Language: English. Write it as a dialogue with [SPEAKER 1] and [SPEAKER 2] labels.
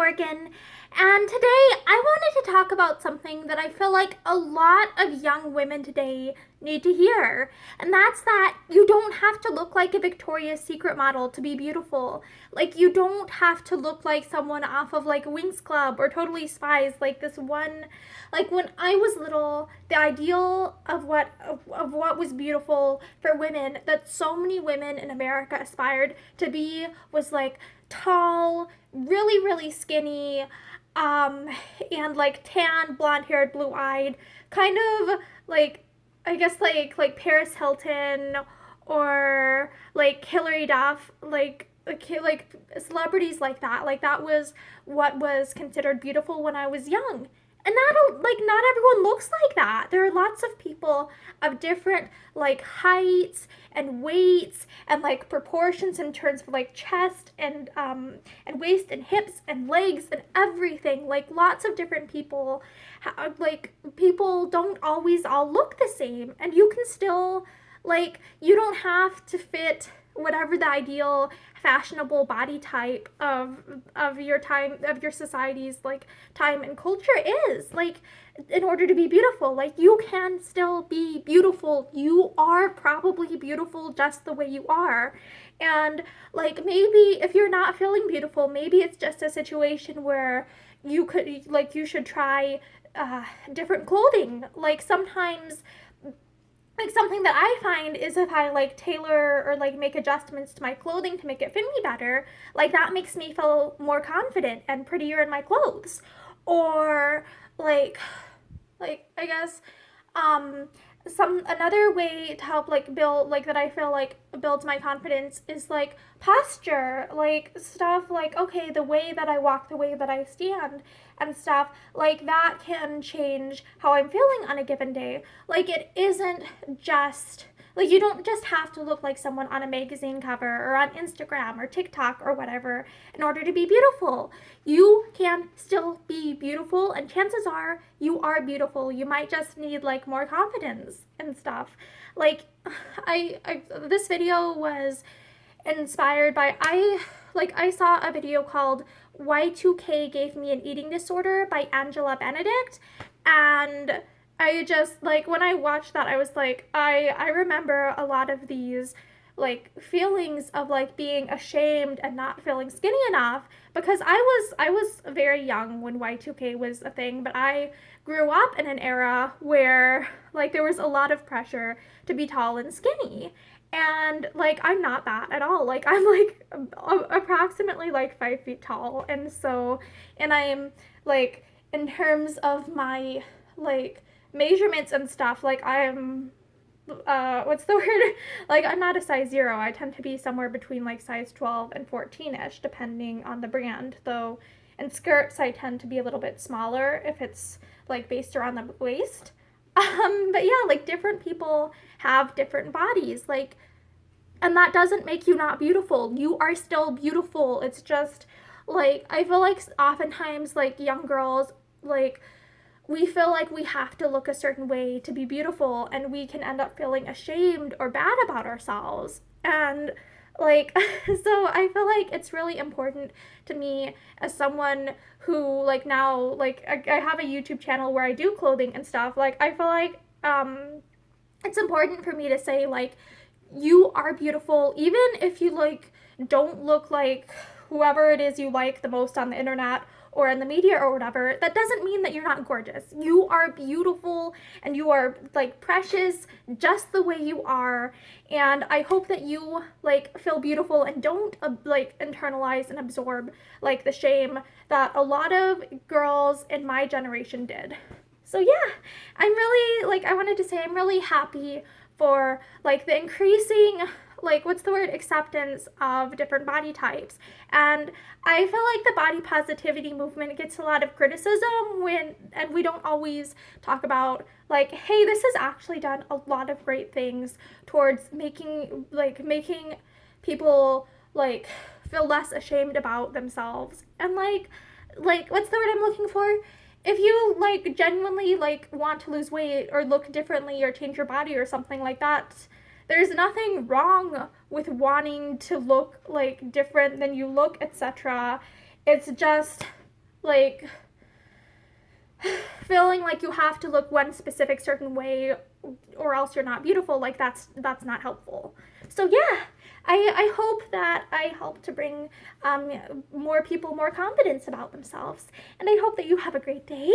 [SPEAKER 1] Morgan, and today I wanted to talk about something that I feel like a lot of young women today need to hear, and that's that you don't have to look like a Victoria's Secret model to be beautiful. Like, you don't have to look like someone off of like Winx Club or Totally Spies, like this one. Like, when I was little, the ideal of what was beautiful for women that so many women in America aspired to be was like tall, really, really skinny, and like tan, blonde haired, blue eyed, kind of like, I guess like Paris Hilton or like Hilary Duff, like celebrities like that. Like, that was what was considered beautiful when I was young. And not everyone looks like that. There are lots of people of different like heights and weights and like proportions in terms of like chest and waist and hips and legs and everything. Like, lots of different people. Like, people don't always all look the same, and you can still, like, you don't have to fit whatever the ideal fashionable body type of your time, of your society's like time and culture is, like, in order to be beautiful. Like, you can still be beautiful. You are probably beautiful just the way you are. And like, maybe if you're not feeling beautiful, maybe it's just a situation where you should try different clothing. Like, sometimes, like, something that I find is if I like tailor or like make adjustments to my clothing to make it fit me better, like, that makes me feel more confident and prettier in my clothes. Or like I guess some another way to help like build, like, that I feel like builds my confidence is like posture, like stuff like, okay, the way that I walk, the way that I stand and stuff, like, that can change how I'm feeling on a given day. Like, it isn't just like, you don't just have to look like someone on a magazine cover or on Instagram or TikTok or whatever in order to be beautiful. You can still be beautiful, and chances are you are beautiful. You might just need like more confidence and stuff. Like, I this video was inspired by, I saw a video called Y2K Gave Me an Eating Disorder by Angela Benedict, and I just, like, when I watched that, I was like, I remember a lot of these like feelings of like being ashamed and not feeling skinny enough, because I was very young when Y2K was a thing, but I grew up in an era where like there was a lot of pressure to be tall and skinny. And like, I'm not that at all. Like, I'm like approximately like 5 feet tall, and so, and I'm like, in terms of my like measurements and stuff, like, I'm what's the word, like, I'm not a size 0. I tend to be somewhere between like size 12 and 14ish depending on the brand, though in skirts I tend to be a little bit smaller if it's like based around the waist. But yeah, like, different people have different bodies, like, and that doesn't make you not beautiful. You are still beautiful. It's just like, I feel like oftentimes like young girls, like, we feel like we have to look a certain way to be beautiful, and we can end up feeling ashamed or bad about ourselves. And like, so I feel like it's really important to me as someone who, like, now, like, I have a YouTube channel where I do clothing and stuff. Like, I feel like it's important for me to say, like, you are beautiful, even if you like don't look like whoever it is you like the most on the internet or in the media or whatever. That doesn't mean that you're not gorgeous. You are beautiful, and you are like precious just the way you are. And I hope that you like feel beautiful and don't like internalize and absorb like the shame that a lot of girls in my generation did. So yeah, I'm really, like, I wanted to say I'm really happy for like the increasing, like, what's the word, acceptance of different body types. And I feel like the body positivity movement gets a lot of criticism and we don't always talk about, like, hey, this has actually done a lot of great things towards making people like feel less ashamed about themselves. And like what's the word I'm looking for? If you like genuinely like want to lose weight or look differently or change your body or something like that, there's nothing wrong with wanting to look like different than you look, etc. It's just like feeling like you have to look one specific certain way or else you're not beautiful. Like that's not helpful. So yeah, I hope that I help to bring more people more confidence about themselves, and I hope that you have a great day.